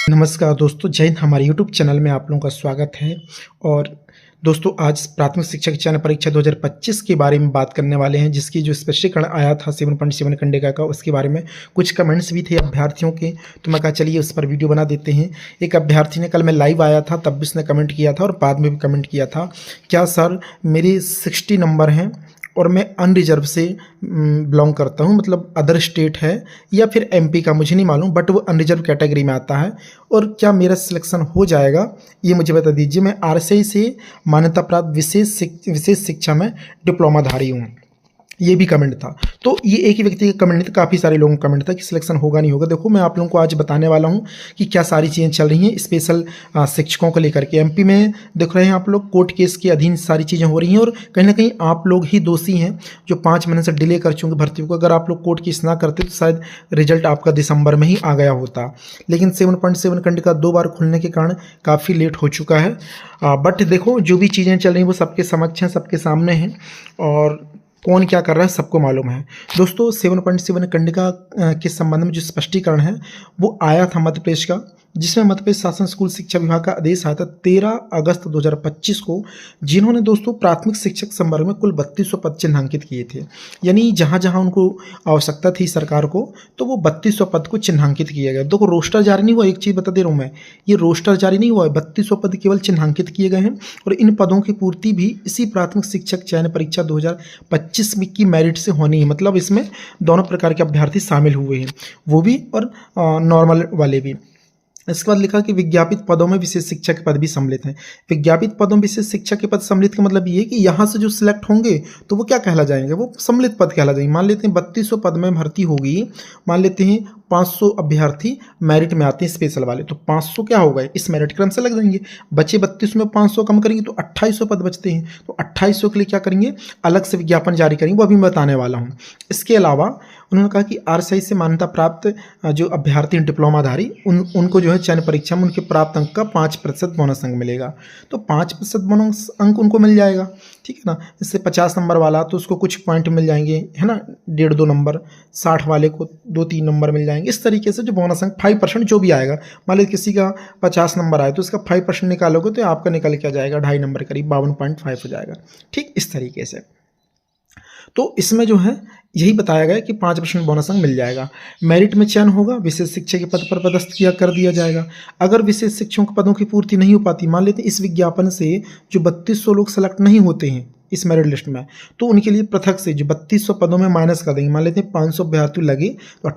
नमस्कार दोस्तों, जय हिंद। हमारे यूट्यूब चैनल में आप लोगों का स्वागत है। और दोस्तों, आज प्राथमिक शिक्षक चयन परीक्षा 2025 के बारे में बात करने वाले हैं, जिसकी जो स्पष्टीकरण आया था 7.7 खंडिका का, उसके बारे में कुछ कमेंट्स भी थे अभ्यर्थियों के। तो मैं कहा चलिए उस पर वीडियो बना देते हैं। एक अभ्यर्थी ने, कल मैं लाइव आया था तब भी उसने कमेंट किया था और बाद में भी कमेंट किया था, क्या सर मेरे 60 नंबर हैं और मैं अनरिजर्व से बिलोंग करता हूँ, मतलब अदर स्टेट है या फिर एमपी का, मुझे नहीं मालूम, बट वो अनरिजर्व कैटेगरी में आता है, और क्या मेरा सिलेक्शन हो जाएगा ये मुझे बता दीजिए। मैं आरसीआई से मान्यता प्राप्त विशेष शिक्षा में डिप्लोमाधारी हूँ। ये भी कमेंट था। तो ये एक ही व्यक्ति का कमेंट नहीं था, काफ़ी सारे लोगों का कमेंट था कि सिलेक्शन होगा नहीं होगा। देखो, मैं आप लोगों को आज बताने वाला हूँ कि क्या सारी चीज़ें चल रही हैं स्पेशल शिक्षकों को लेकर के। एमपी में देख रहे हैं आप लोग, कोर्ट केस के अधीन सारी चीज़ें हो रही हैं, और कहीं ना कहीं आप लोग ही दोषी हैं जो 5 महीने से डिले कर चुके भर्ती को। अगर आप लोग कोर्ट केस ना करते तो शायद रिजल्ट आपका दिसंबर में ही आ गया होता, लेकिन 7.7 खंड का 2 बार खुलने के कारण काफ़ी लेट हो चुका है। बट देखो, जो भी चीज़ें चल रही हैं वो सबके समक्ष हैं, सबके सामने हैं, और कौन क्या कर रहा है सबको मालूम है। दोस्तों, 7.7 खंडिका के संबंध में जो स्पष्टीकरण है वो आया था मध्य प्रदेश का, जिसमें मध्य प्रदेश शासन स्कूल शिक्षा विभाग का आदेश आया था 13 अगस्त 2025 को, जिन्होंने दोस्तों प्राथमिक शिक्षक संवर्ग में कुल 3200 पद चिन्हांकित किए थे। यानी जहाँ जहाँ उनको आवश्यकता थी सरकार को, तो वो 3200 पद को चिन्हांकित किया गया। देखो, रोस्टर जारी नहीं हुआ, एक चीज़ बता दे रहा हूँ मैं, ये रोस्टर जारी नहीं हुआ है, 3200 पद केवल चिन्हांकित किए गए हैं, और इन पदों की पूर्ति भी इसी प्राथमिक शिक्षक चयन परीक्षा 2025 में की मेरिट से होनी है। मतलब इसमें दोनों प्रकार के अभ्यर्थी शामिल हुए हैं, वो भी और नॉर्मल वाले भी। इसके बाद लिखा कि विज्ञापित पदों में विशेष शिक्षक के पद भी सम्मिलित हैं। विज्ञापित पदों में विशेष शिक्षक के पद सम्मिलित का मतलब ये है कि यहाँ से जो सिलेक्ट होंगे तो वो क्या कहला जाएंगे, वो सम्मिलित पद कहला जाएंगे। मान लेते हैं 3200 पद में भर्ती होगी, मान लेते हैं 500 अभ्यर्थी मेरिट में आते हैं स्पेशल वाले, तो 500 क्या हो गए इस मेरिट क्रम से लग जाएंगे। बचे 32 में 500 कम करेंगे तो 2800 पद बचते हैं, तो 2800 के लिए क्या करेंगे, अलग से विज्ञापन जारी करेंगे, वो अभी मैं बताने वाला हूँ। इसके अलावा उन्होंने कहा कि आरसीआई से मान्यता प्राप्त जो अभ्यर्थी डिप्लोमाधारी उनको जो है चयन परीक्षा में उनके प्राप्त अंक का 5% बोनस अंक मिलेगा। तो 5% बोनस अंक उनको मिल जाएगा, ठीक है ना। जैसे 50 नंबर वाला तो उसको कुछ पॉइंट मिल जाएंगे, है ना, 1.5-2 नंबर। 60 वाले को 2-3 नंबर मिल जाएंगे। इस तरीके से जो बोनस अंक 5% जो भी आएगा, मान लीजिए किसी का 50 नंबर आए तो उसका 5% निकालोगे तो आपका निकल के आ जाएगा 2.5 नंबर करीब 52.5 हो जाएगा, ठीक इस तरीके से। तो इसमें जो है यही बताया गया कि 5% बोनस अंक मिल जाएगा। मेरिट में चयन होगा, विशेष शिक्षक के पद पर पदस्थ किया कर दिया जाएगा। अगर विशेष शिक्षकों के पदों की पूर्ति नहीं हो पाती, मान लेते हैं इस विज्ञापन से जो 3200 लोग सेलेक्ट नहीं होते हैं इस मेरिट लिस्ट में, तो उनके लिए पृथक से जो 3200 पदों में माइनस कर देंगे। मान लेते हैं 500 अभ्यर्थी लगे तो